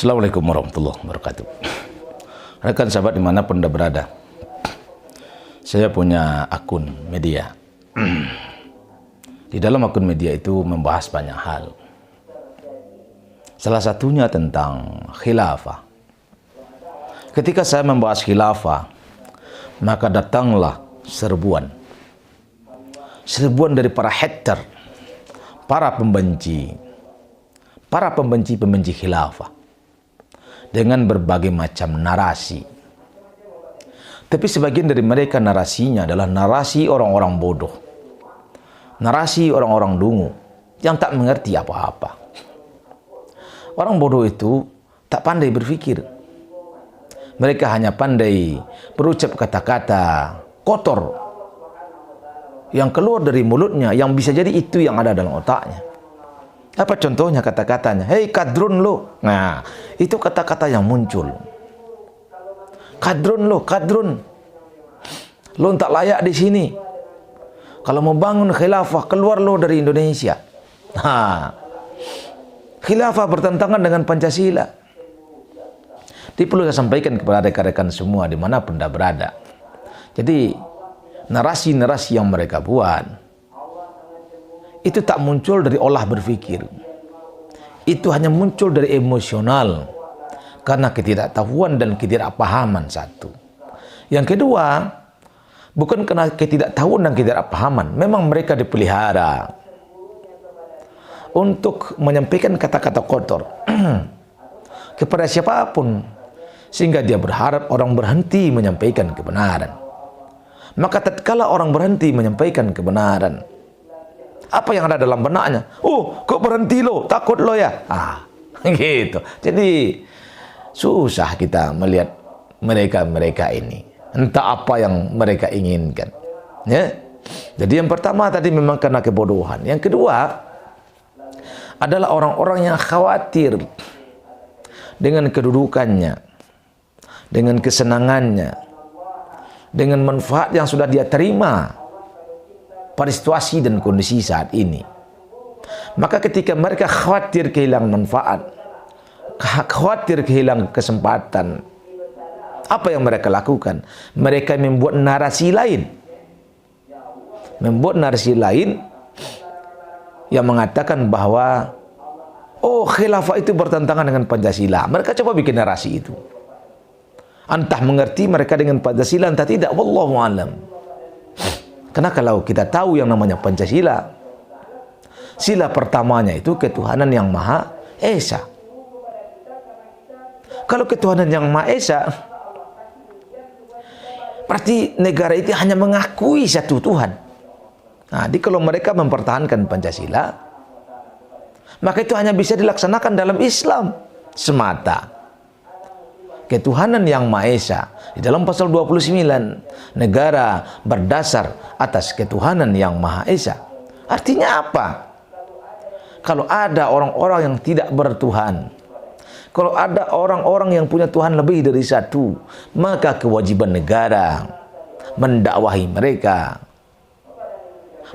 Assalamualaikum warahmatullahi wabarakatuh. Rekan sahabat dimanapun Anda berada, saya punya akun media. Di dalam akun media itu membahas banyak hal. Salah satunya tentang khilafah. Ketika saya membahas khilafah, maka datanglah serbuan dari para hater, para pembenci khilafah, dengan berbagai macam narasi. Tapi sebagian dari mereka narasinya adalah narasi orang-orang bodoh, narasi orang-orang dungu yang tak mengerti apa-apa. Orang bodoh itu tak pandai berpikir. Mereka hanya pandai berucap kata-kata kotor yang keluar dari mulutnya, yang bisa jadi itu yang ada dalam otaknya. Apa contohnya kata-katanya? Hei kadrun lo. Nah, itu kata-kata yang muncul. Kadrun lo, kadrun. Lo tak layak di sini. Kalau mau bangun khilafah, keluar lo dari Indonesia. Nah, khilafah bertentangan dengan Pancasila. Ini perlu saya sampaikan kepada rekan-rekan semua dimanapun Anda berada. Jadi, narasi-narasi yang mereka buat itu tak muncul dari olah berpikir. Itu hanya muncul dari emosional, karena ketidaktahuan dan ketidakpahaman satu. Yang kedua, bukan karena ketidaktahuan dan ketidakpahaman, memang mereka dipelihara untuk menyampaikan kata-kata kotor kepada siapapun, sehingga dia berharap orang berhenti menyampaikan kebenaran. Maka tatkala orang berhenti menyampaikan kebenaran, apa yang ada dalam benaknya? Oh, kok berhenti lo? Takut lo ya? Gitu. Jadi susah kita melihat mereka ini. Entah apa yang mereka inginkan. Ya. Jadi yang pertama tadi memang karena kebodohan. Yang kedua adalah orang-orang yang khawatir dengan kedudukannya, dengan kesenangannya, dengan manfaat yang sudah dia terima pada situasi dan kondisi saat ini. Maka ketika mereka khawatir kehilangan manfaat, khawatir kehilangan kesempatan, apa yang mereka lakukan? Mereka membuat narasi lain. Membuat narasi lain yang mengatakan bahwa oh, khilafah itu bertentangan dengan Pancasila. Mereka coba bikin narasi itu. Entah mengerti mereka dengan Pancasila, entah tidak. Wallahu a'lam. Karena kalau kita tahu yang namanya Pancasila, sila pertamanya itu ketuhanan yang Maha Esa. Kalau ketuhanan yang Maha Esa, berarti negara itu hanya mengakui satu Tuhan. Nah, jadi kalau mereka mempertahankan Pancasila, maka itu hanya bisa dilaksanakan dalam Islam semata. Ketuhanan yang Maha Esa. Di dalam pasal 29, negara berdasar atas ketuhanan yang Maha Esa. Artinya apa? Kalau ada orang-orang yang tidak bertuhan, kalau ada orang-orang yang punya Tuhan lebih dari satu, maka kewajiban negara mendakwahi mereka,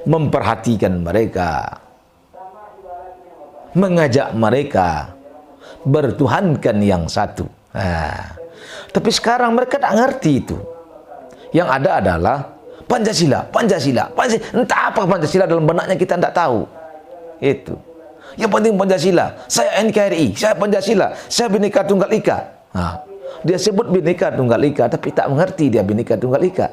memperhatikan mereka, mengajak mereka bertuhankan yang satu. Tapi sekarang mereka tak ngerti itu. Yang ada adalah Pancasila. Entah apa Pancasila dalam benaknya kita tidak tahu. Itu. Yang penting Pancasila. Saya NKRI, saya Pancasila, saya Bhinneka Tunggal Ika. Dia sebut Bhinneka Tunggal Ika, tapi tak mengerti dia Bhinneka Tunggal Ika.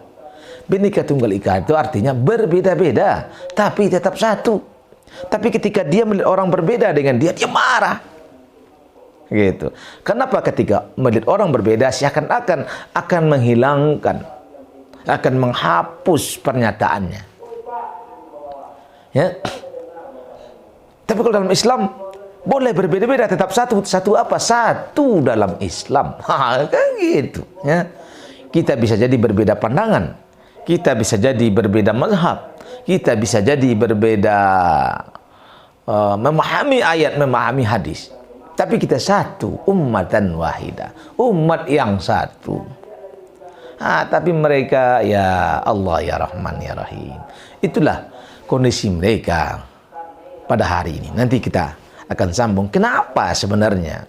Bhinneka Tunggal Ika itu artinya berbeda-beda, tapi tetap satu. Tapi ketika dia melihat orang berbeda dengan dia marah. Gitu. Kenapa? Ketika melihat orang berbeda, seakan-akan akan menghilangkan, akan menghapus pernyataannya. Ya. Tapi kalau dalam Islam boleh berbeda-beda, tetap satu. Satu apa? Satu dalam Islam. Kan gitu. Ya. Kita bisa jadi berbeda pandangan, kita bisa jadi berbeda mazhab, kita bisa jadi berbeda memahami ayat, memahami hadis. Tapi kita satu, ummatan wahidah, umat yang satu. Tapi mereka, ya Allah, ya Rahman, ya Rahim. Itulah kondisi mereka pada hari ini. Nanti kita akan sambung. Kenapa sebenarnya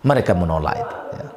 mereka menolak itu. Ya.